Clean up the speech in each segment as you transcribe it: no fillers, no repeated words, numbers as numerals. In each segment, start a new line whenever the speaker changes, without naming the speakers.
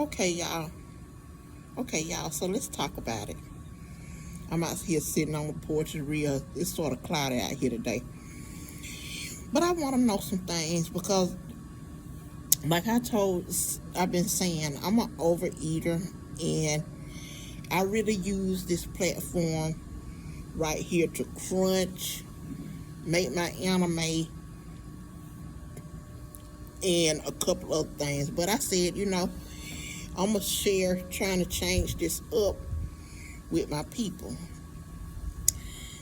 Okay, y'all. Okay, y'all. So let's talk about it. I'm out here sitting on the porch. It's sort of cloudy out here today. But I want to know some things because, like I've been saying, I'm an overeater, and I really use this platform right here to crunch, make my anime, and a couple other things. But I said, I'm going to share trying to change this up with my people.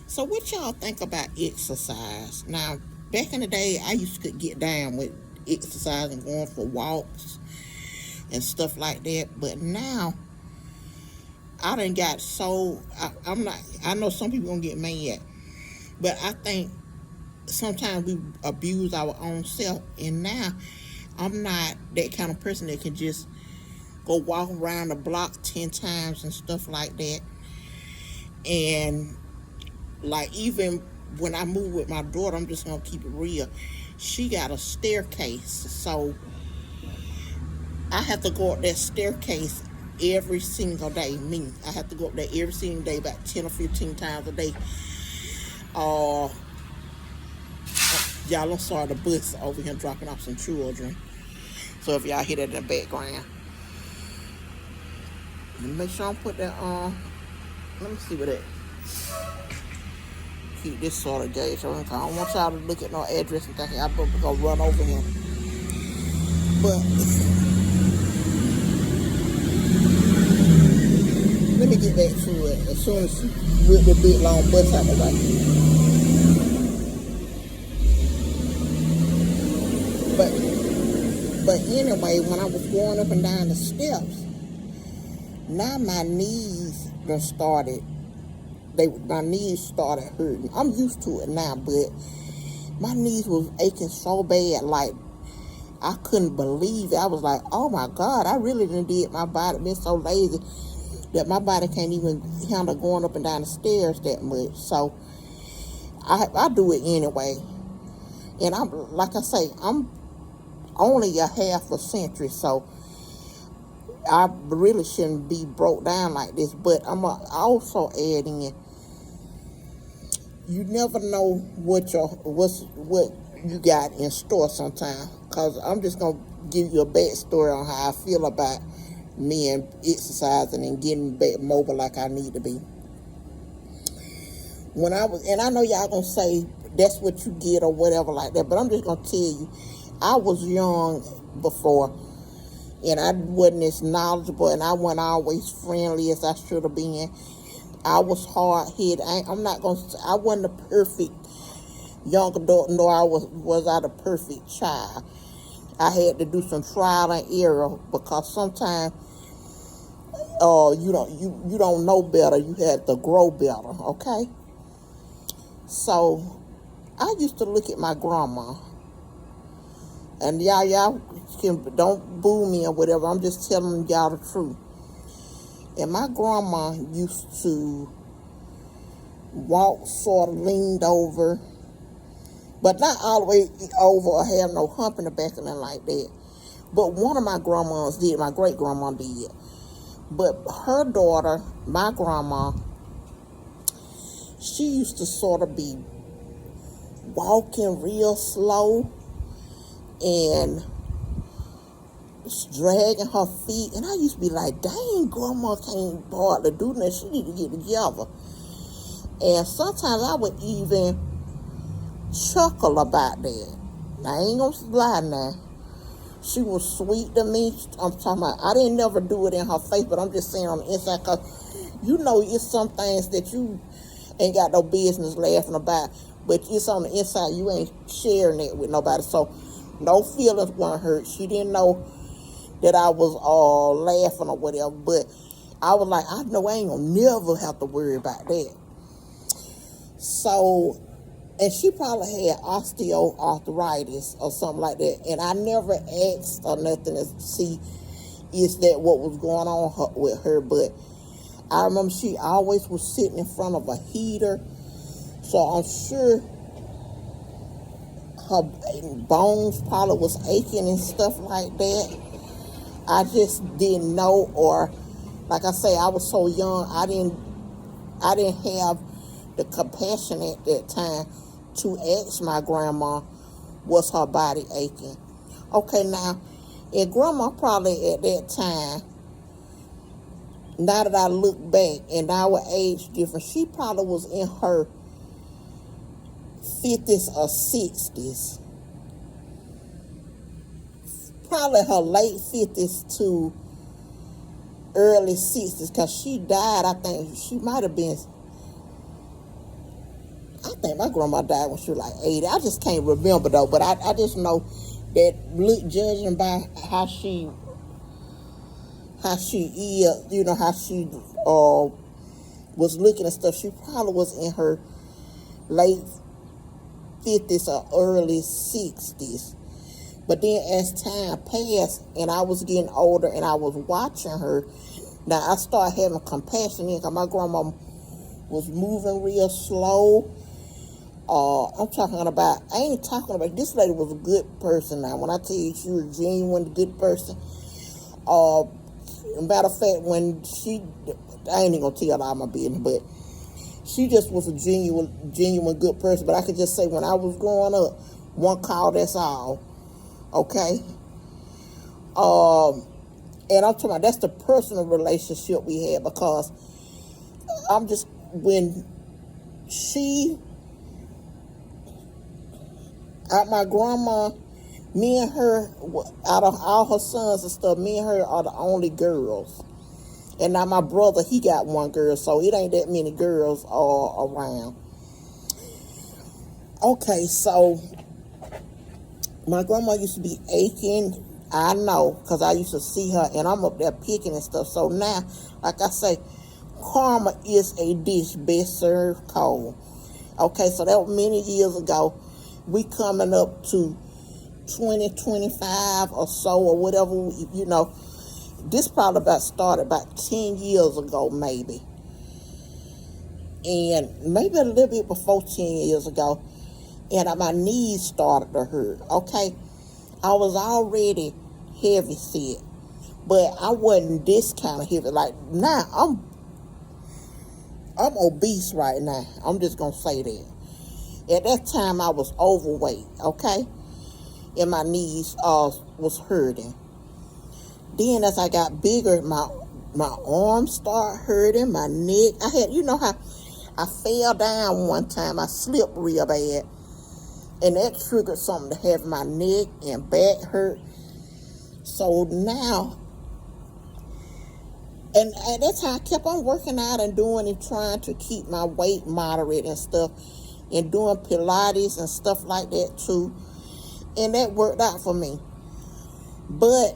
So what y'all think about exercise? Now, back in the day, I used to get down with exercise and going for walks and stuff like that. But now, I done got so, I'm not, I know some people gonna get mad, but I think sometimes we abuse our own self. And now, I'm not that kind of person that can just go walk around the block 10 times and stuff like that. And like, even when I move with my daughter, I'm just gonna keep it real. She got a staircase, so I have to go up that staircase every single day. Me, I have to go up there every single day, about 10 or 15 times a day. Uh, y'all, I'm sorry, the bus over here dropping off some children. So if y'all hear that in the background, make sure I put that on. Let me see what that. Keep this sort of gauge on. I don't want y'all to look at no address and think I'm gonna run over him. But let me get back to it as soon as with the big long bus out of the way. But anyway, when I was going up and down the steps, now my knees done started. My knees started hurting. I'm used to it now, but my knees was aching so bad, like I couldn't believe it. I was like, oh my God, I really did my body been so lazy that my body can't even handle going up and down the stairs that much. So I do it anyway. And I'm, like I say, I'm only a half a century, so I really shouldn't be broke down like this. But I'm also add in, you never know what you got in store sometimes. Cause I'm just gonna give you a backstory on how I feel about me and exercising and getting back mobile like I need to be. And I know y'all gonna say that's what you get or whatever like that, but I'm just gonna tell you, I was young before, and I wasn't as knowledgeable, and I wasn't always friendly as I should have been. I was hard-headed. I wasn't a perfect young adult, nor was I the perfect child. I had to do some trial and error because sometimes you don't know better. You had to grow better, okay? So I used to look at my grandma, and y'all don't boo me or whatever. I'm just telling y'all the truth. And my grandma used to walk sort of leaned over, but not all the way over or have no hump in the back of them like that. But one of my grandmas did, my great grandma did. But her daughter, my grandma, she used to sort of be walking real slow and dragging her feet. And I used to be like, dang, grandma can't hardly do that. She need to get together. And sometimes I would even chuckle about that. I ain't gonna lie now. She was sweet to me. I'm talking about, I didn't never do it in her face, but I'm just saying on the inside, because it's some things that you ain't got no business laughing about, but it's on the inside, you ain't sharing it with nobody. So no feelings weren't hurt. She didn't know that I was laughing or whatever, but I was like, I know I ain't gonna never have to worry about that. So, and she probably had osteoarthritis or something like that, and I never asked or nothing to see is that what was going on with her, but I remember she always was sitting in front of a heater, so I'm sure her bones probably was aching and stuff like that. I just didn't know, or like I say, I was so young, I didn't have the compassion at that time to ask my grandma, was her body aching? Okay, now, and grandma probably at that time, now that I look back and our age difference, she probably was in her 50s or 60s. Probably her late 50s to early 60s, because she died, I think she might have been, I think my grandma died when she was like 80. I just can't remember though, but I just know that, judging by how she is, how she was looking and stuff, she probably was in her late 50s or early 60s. But then as time passed and I was getting older and I was watching her, now I started having compassion because my grandma was moving real slow. I ain't talking about, this lady was a good person now. When I tell you she was a genuine good person. Matter of fact, I ain't even gonna tell all my business, but she just was a genuine good person. But I could just say when I was growing up, one call, that's all. Okay? And I'm talking about, that's the personal relationship we had, because when my grandma, me and her, out of all her sons and stuff, me and her are the only girls. And now my brother, he got one girl, so it ain't that many girls all around. Okay, so my grandma used to be aching. I know, because I used to see her, and I'm up there picking and stuff. So now, like I say, karma is a dish best served cold. Okay, so that was many years ago. We coming up to 2025 or so, or whatever, This probably started about 10 years ago, maybe. And maybe a little bit before 10 years ago. And my knees started to hurt, okay? I was already heavy set, but I wasn't this kind of heavy. Like, now, I'm obese right now. I'm just going to say that. At that time, I was overweight, okay? And my knees was hurting. Then as I got bigger, my arms started hurting, my neck. I had, how I fell down one time. I slipped real bad. And that triggered something to have my neck and back hurt. So now, and that's how I kept on working out and doing and trying to keep my weight moderate and stuff. And doing Pilates and stuff like that too. And that worked out for me. But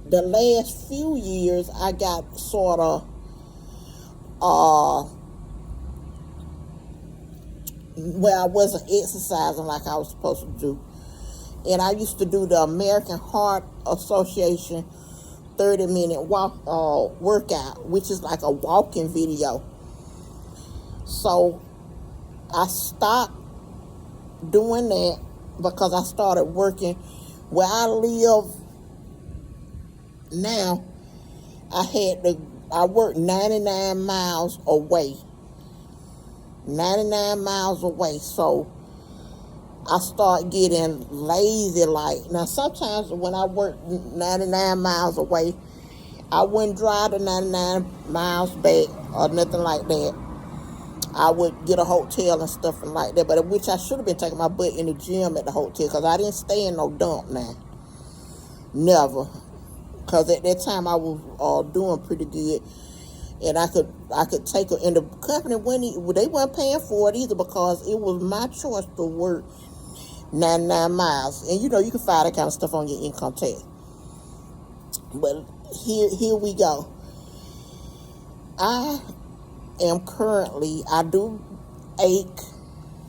the last few years, I got sort of, I wasn't exercising like I was supposed to do. And I used to do the American Heart Association 30-minute workout, which is like a walking video. So I stopped doing that because I started working where I live now. I worked 99 miles away. 99 miles away. So I start getting lazy. Like, now sometimes when I work 99 miles away, I wouldn't drive the 99 miles back or nothing like that. I would get a hotel and stuff and like that, but which I should have been taking my butt in the gym at the hotel, because I didn't stay in no dump now. Never. Because at that time I was doing pretty good. And I could take her, and the company they weren't paying for it either, because it was my choice to work 99 miles. And you can file that kind of stuff on your income tax. But here we go. I do ache.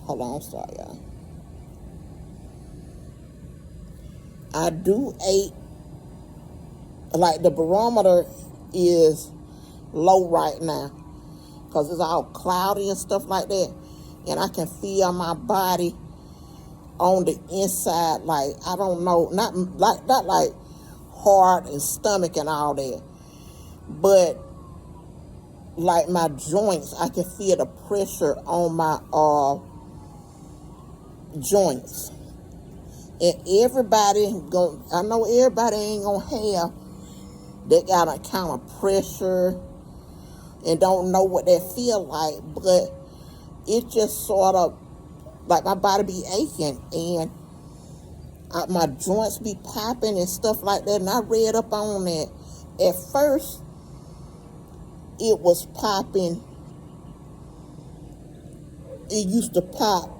Hold on, I'm sorry, y'all. I do ache. Like, the barometer is low right now because it's all cloudy and stuff like that, and I can feel my body on the inside, like, I don't know, not like heart and stomach and all that. But like my joints, I can feel the pressure on my joints. And I know everybody ain't gonna have that kind of pressure and don't know what that feel like, but it just sort of like my body be aching and my joints be popping and stuff like that. And I read up on that. At first, it was popping. It used to pop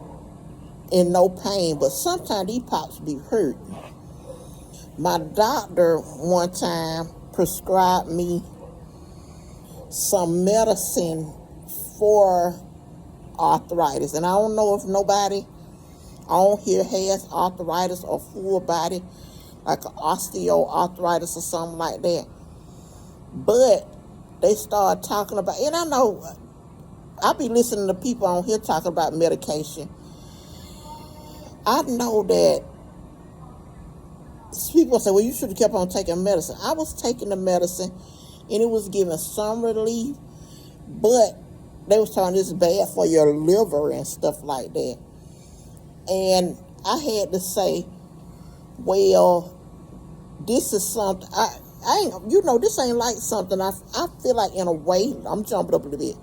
in no pain, but sometimes these pops be hurt. My doctor one time prescribed me some medicine for arthritis, and I don't know if nobody on here has arthritis or full body, like an osteoarthritis or something like that. But they started talking about, and I know I be listening to people on here talking about medication. I know that people say, well, you should have kept on taking medicine. I was taking the medicine, and it was giving some relief, but they was telling this is bad for your liver and stuff like that. And I had to say, well, this is something, I ain't, this ain't like something, I feel like in a way, I'm jumping up a little bit.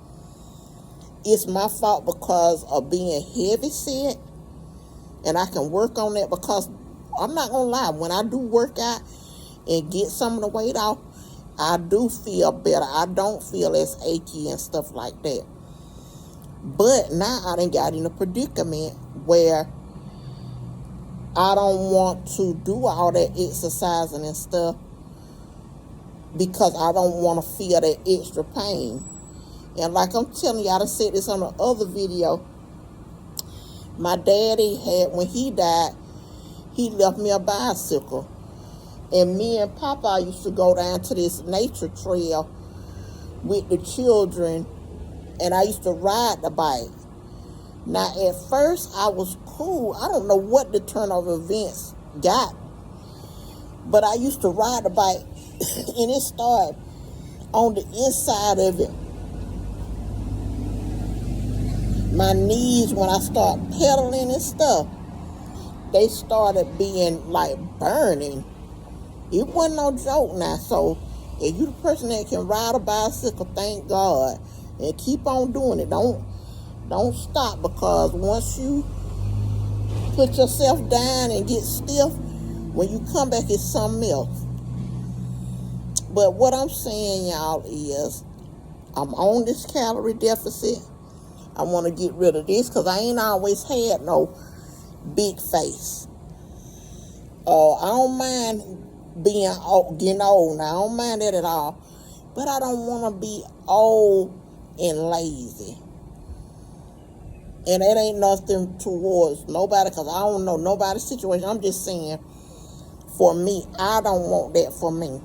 It's my fault because of being heavy set, and I can work on that because I'm not going to lie, when I do work out and get some of the weight off, I do feel better. I don't feel as achy and stuff like that. But now I done got in a predicament where I don't want to do all that exercising and stuff because I don't want to feel that extra pain. And like I'm telling you, I done said this on the other video, my daddy when he died, he left me a bicycle. And me and Papa used to go down to this nature trail with the children, and I used to ride the bike. Now, at first, I was cool. I don't know what the turn of events got, but I used to ride the bike, and it started on the inside of it. My knees, when I started pedaling and stuff, they started being like burning. It wasn't no joke now. So if you the person that can ride a bicycle, thank God, and keep on doing it. Don't stop, because once you put yourself down and get stiff, when you come back, it's something else. But what I'm saying, y'all, is I'm on this calorie deficit. I want to get rid of this because I ain't always had no big face. I don't mind getting old now. I don't mind that at all. But I don't want to be old and lazy. And that ain't nothing towards nobody, because I don't know nobody's situation. I'm just saying, for me, I don't want that for me.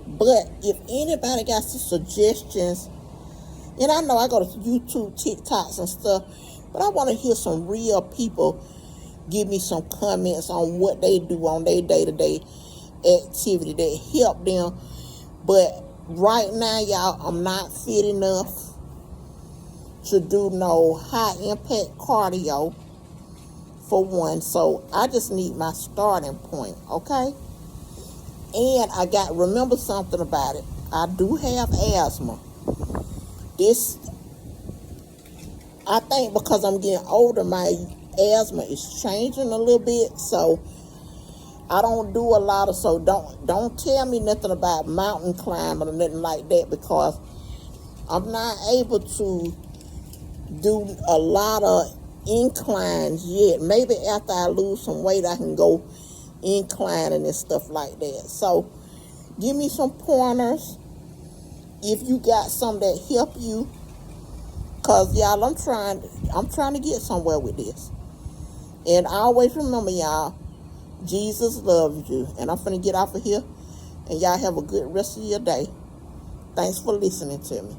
But if anybody got some suggestions, and I know I go to YouTube, TikToks and stuff, but I want to hear some real people give me some comments on what they do on their day-to-day activity that help them. But right now, y'all, I'm not fit enough to do no high-impact cardio, for one. So I just need my starting point, okay? And remember something about it. I do have asthma. I think because I'm getting older, my asthma is changing a little bit, so I don't do a lot of, so don't tell me nothing about mountain climbing or nothing like that, because I'm not able to do a lot of inclines yet. Maybe after I lose some weight, I can go inclining and stuff like that. So give me some pointers if you got some that help you, because y'all, I'm trying to get somewhere with this. And always remember, y'all, Jesus loves you. And I'm finna get off of here, and y'all have a good rest of your day. Thanks for listening to me.